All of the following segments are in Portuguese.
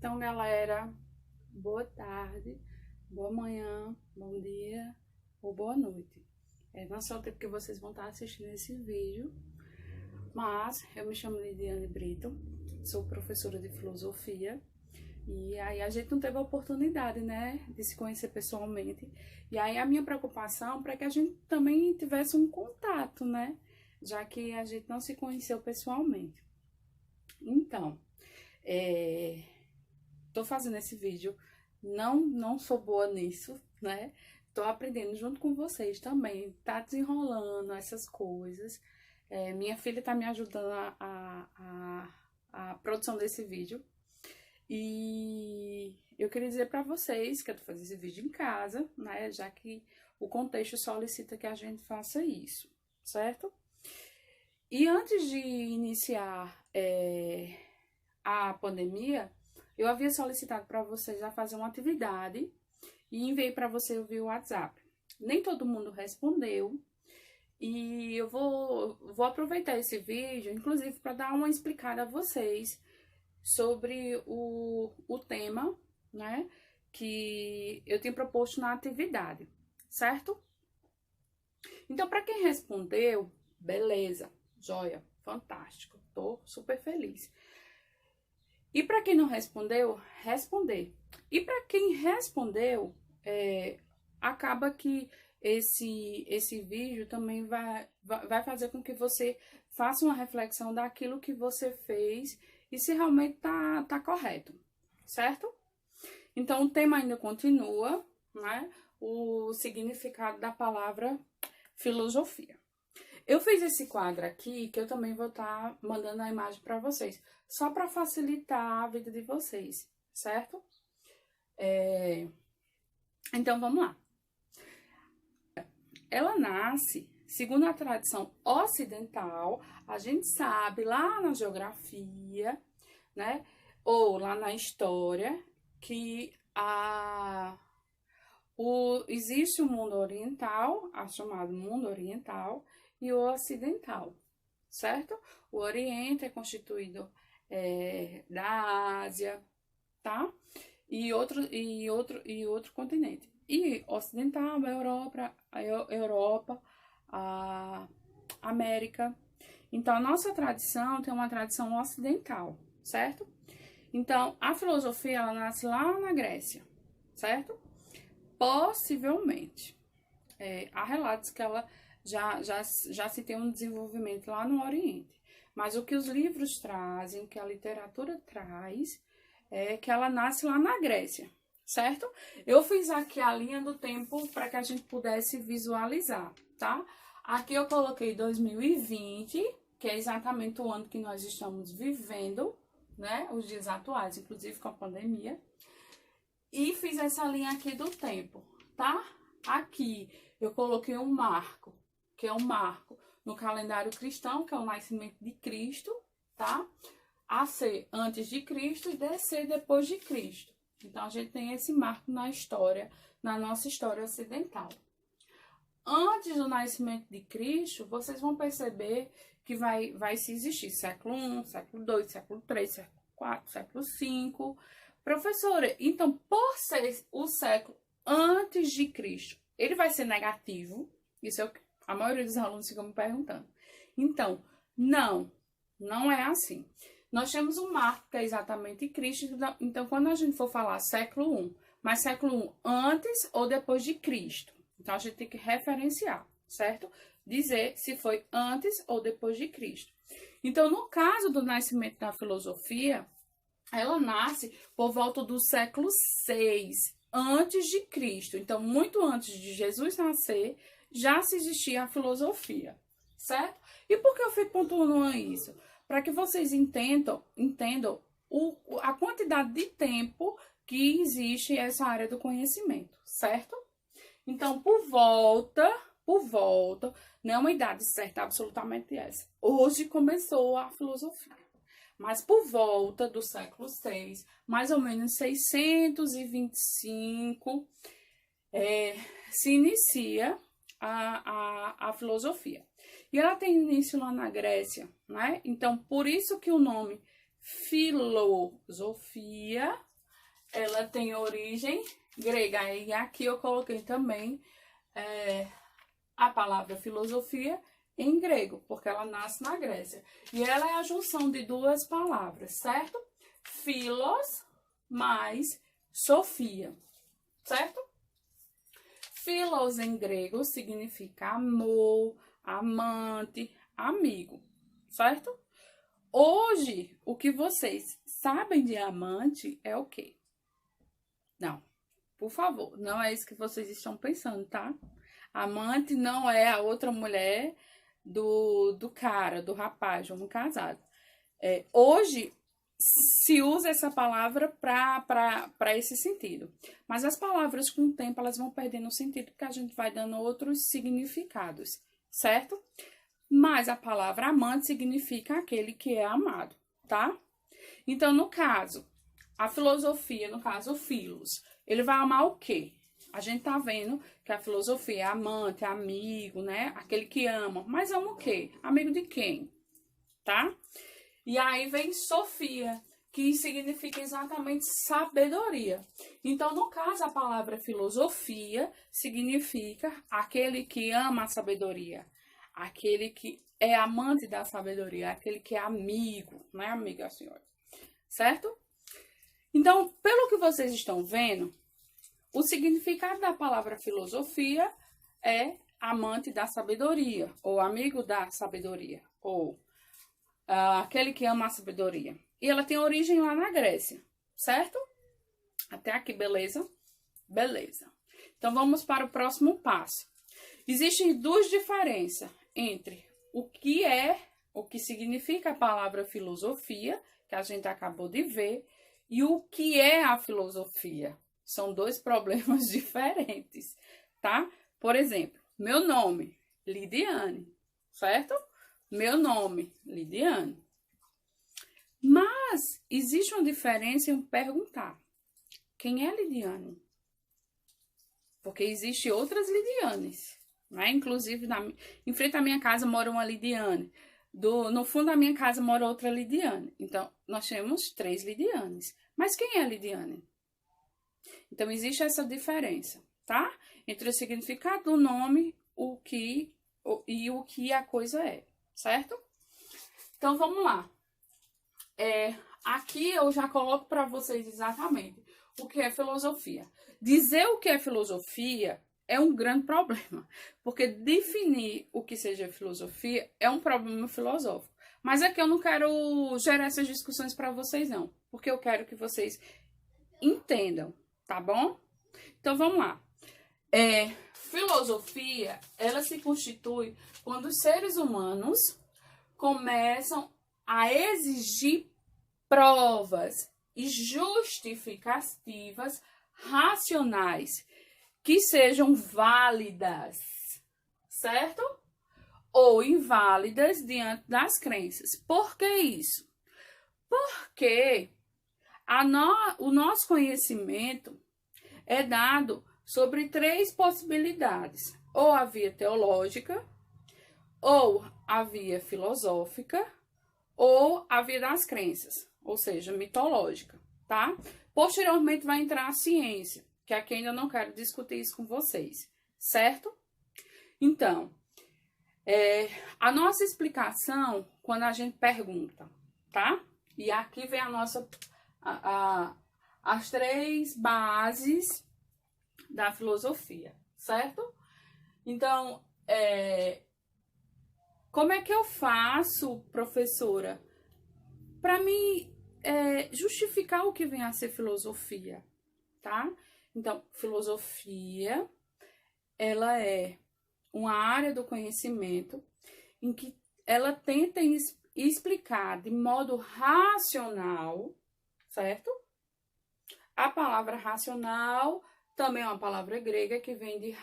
Então, galera, boa tarde, boa manhã, bom dia ou boa noite. Não sei o tempo que vocês vão estar assistindo esse vídeo, mas eu me chamo Lidiane Brito, sou professora de filosofia. E aí a gente não teve a oportunidade, né, de se conhecer pessoalmente. E aí a minha preocupação para que a gente também tivesse um contato, né, já que a gente não se conheceu pessoalmente. Então, tô fazendo esse vídeo, não sou boa nisso, né? Tô aprendendo junto com vocês também, tá desenrolando essas coisas. Minha filha tá me ajudando a produção desse vídeo. E eu queria dizer pra vocês que eu tô fazendo esse vídeo em casa, né? Já que o contexto solicita que a gente faça isso, certo? E antes de iniciar a pandemia, eu havia solicitado para vocês a fazer uma atividade e enviei para você via WhatsApp. Nem todo mundo respondeu e eu vou aproveitar esse vídeo, inclusive, para dar uma explicada a vocês sobre o tema, né, que eu tenho proposto na atividade, certo? Então, para quem respondeu, beleza, joia, fantástico, tô super feliz. E para quem não respondeu, responder. E para quem respondeu, acaba que esse vídeo também vai fazer com que você faça uma reflexão daquilo que você fez e se realmente tá correto, certo? Então, o tema ainda continua, né? O significado da palavra filosofia. Eu fiz esse quadro aqui, que eu também vou estar mandando a imagem para vocês, só para facilitar a vida de vocês, certo? Então, vamos lá. Ela nasce, segundo a tradição ocidental, a gente sabe lá na geografia, né? Ou lá na história, que existe o mundo oriental, chamado mundo oriental, e o ocidental, certo? O Oriente é constituído da Ásia, tá? E outro continente. E ocidental, a Europa, a América. Então, a nossa tradição tem uma tradição ocidental, certo? Então, a filosofia, ela nasce lá na Grécia, certo? Possivelmente. Há relatos que ela já se tem um desenvolvimento lá no Oriente. Mas o que os livros trazem, o que a literatura traz, é que ela nasce lá na Grécia, certo? Eu fiz aqui a linha do tempo para que a gente pudesse visualizar, tá? Aqui eu coloquei 2020, que é exatamente o ano que nós estamos vivendo, né? Os dias atuais, inclusive com a pandemia. E fiz essa linha aqui do tempo, tá? Aqui eu coloquei um marco, que é um marco no calendário cristão, que é o nascimento de Cristo, tá? AC antes de Cristo e DC depois de Cristo. Então, a gente tem esse marco na história, na nossa história ocidental. Antes do nascimento de Cristo, vocês vão perceber que vai se existir século I, século II, século III, século IV, século V. Professora, então, por ser o século antes de Cristo, ele vai ser negativo? Isso é o que a maioria dos alunos ficam me perguntando. Então, não é assim. Nós temos um marco que é exatamente Cristo. Então, quando a gente for falar século I, mas século I antes ou depois de Cristo. Então, a gente tem que referenciar, certo? Dizer se foi antes ou depois de Cristo. Então, no caso do nascimento da filosofia, ela nasce por volta do século VI antes de Cristo. Então, muito antes de Jesus nascer, já se existia a filosofia, certo? E por que eu fico pontuando isso? Para que vocês entendam a quantidade de tempo que existe essa área do conhecimento, certo? Então, por volta, não é uma idade certa, absolutamente essa. Hoje começou a filosofia. Mas por volta do século VI, mais ou menos 625, se inicia a filosofia. E ela tem início lá na Grécia, né? Então, por isso que o nome filosofia ela tem origem grega. E aqui eu coloquei também a palavra filosofia em grego, porque ela nasce na Grécia. E ela é a junção de duas palavras, certo? Philos mais Sofia, certo? Philos em grego significa amor, amante, amigo, certo? Hoje, o que vocês sabem de amante é o quê? Não, por favor, não é isso que vocês estão pensando, tá? Amante não é a outra mulher do cara, do rapaz, de um casado. Hoje se usa essa palavra para esse sentido. Mas as palavras, com o tempo, elas vão perdendo o sentido, porque a gente vai dando outros significados, certo? Mas a palavra amante significa aquele que é amado, tá? Então, no caso, a filosofia, no caso, o Philos, ele vai amar o quê? A gente tá vendo que a filosofia é amante, amigo, né? Aquele que ama. Mas ama o quê? Amigo de quem? Tá? E aí vem Sofia, que significa exatamente sabedoria. Então, no caso, a palavra filosofia significa aquele que ama a sabedoria. Aquele que é amante da sabedoria. Aquele que é amigo, né, amiga senhora? Certo? Então, pelo que vocês estão vendo, o significado da palavra filosofia é amante da sabedoria, ou amigo da sabedoria, ou aquele que ama a sabedoria. E ela tem origem lá na Grécia, certo? Até aqui, beleza? Beleza. Então, vamos para o próximo passo. Existem duas diferenças entre o que significa a palavra filosofia, que a gente acabou de ver, e o que é a filosofia. São dois problemas diferentes, tá? Por exemplo, meu nome, Lidiane, certo? Meu nome, Lidiane. Mas existe uma diferença em perguntar: quem é Lidiane? Porque existem outras Lidianes, né? Inclusive, em frente à minha casa mora uma Lidiane. No fundo da minha casa mora outra Lidiane. Então, nós temos 3 Lidianes. Mas quem é Lidiane? Então, existe essa diferença, tá? Entre o significado do nome e o que a coisa é, certo? Então, vamos lá. Aqui eu já coloco para vocês exatamente o que é filosofia. Dizer o que é filosofia é um grande problema, porque definir o que seja filosofia é um problema filosófico. Mas aqui eu não quero gerar essas discussões para vocês, não, porque eu quero que vocês entendam, tá bom? Então, vamos lá. Filosofia, ela se constitui quando os seres humanos começam a exigir provas e justificativas racionais que sejam válidas, certo? Ou inválidas diante das crenças. Por que isso? Porque o nosso conhecimento é dado sobre 3 possibilidades: ou a via teológica, ou a via filosófica, ou a via das crenças, ou seja, mitológica, tá? Posteriormente vai entrar a ciência, que aqui ainda não quero discutir isso com vocês, certo? Então, a nossa explicação, quando a gente pergunta, tá? E aqui vem a nossa, as 3 bases da filosofia, certo? Então, como é que eu faço, professora, para me justificar o que vem a ser filosofia, tá? Então, filosofia, ela é uma área do conhecimento em que ela tenta explicar de modo racional, certo? A palavra racional também é uma palavra grega que vem de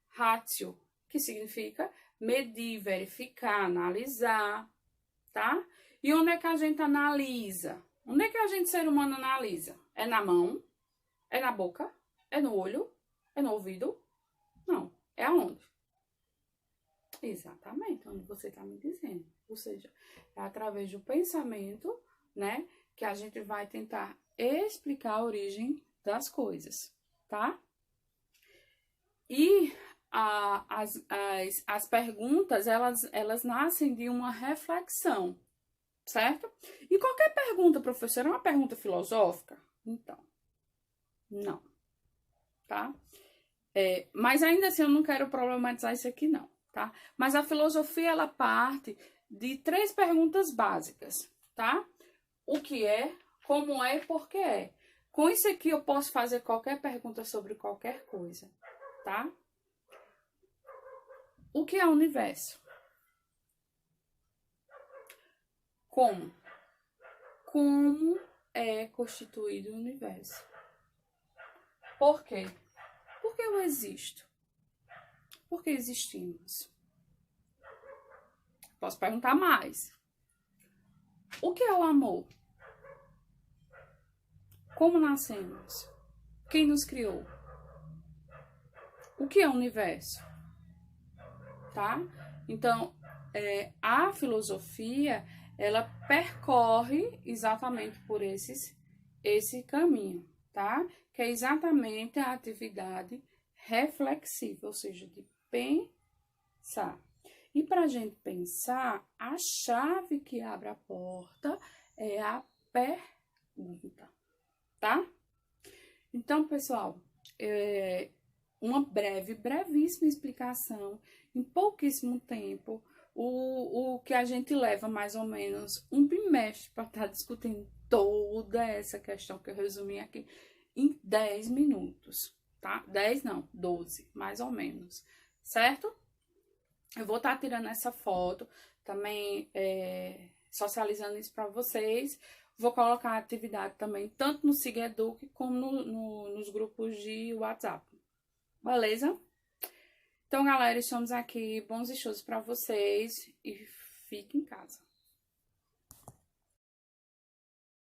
ratio, que significa medir, verificar, analisar, tá? E onde é que a gente analisa? Onde é que a gente, ser humano, analisa? É na mão? É na boca? É no olho? É no ouvido? Não. É aonde? Exatamente, onde você está me dizendo. Ou seja, é através do pensamento, né? que a gente vai tentar explicar a origem das coisas, tá? E as perguntas, elas nascem de uma reflexão, certo? E qualquer pergunta, professora, é uma pergunta filosófica? Então, não, tá? Mas ainda assim, eu não quero problematizar isso aqui, não, tá? Mas a filosofia, ela parte de 3 perguntas básicas, tá? O que é, como é e por que é. Com isso aqui, eu posso fazer qualquer pergunta sobre qualquer coisa, tá? O que é o universo? Como? Como é constituído o universo? Por quê? Por que eu existo? Por que existimos? Posso perguntar mais. O que é o amor? Como nascemos? Quem nos criou? O que é o universo? Tá? Então, a filosofia, ela percorre exatamente por esse caminho, tá? Que é exatamente a atividade reflexiva, ou seja, de pensar. E para a gente pensar, a chave que abre a porta é a pergunta, tá? Então, pessoal, uma brevíssima explicação, em pouquíssimo tempo, o que a gente leva mais ou menos um bimestre para estar discutindo toda essa questão que eu resumi aqui em 10 minutos, tá? 10 não, 12, mais ou menos, certo? Eu vou estar tirando essa foto, também socializando isso para vocês. Vou colocar a atividade também, tanto no Siga Eduque como nos grupos de WhatsApp. Beleza? Então, galera, estamos aqui. Bons estudos para vocês e fiquem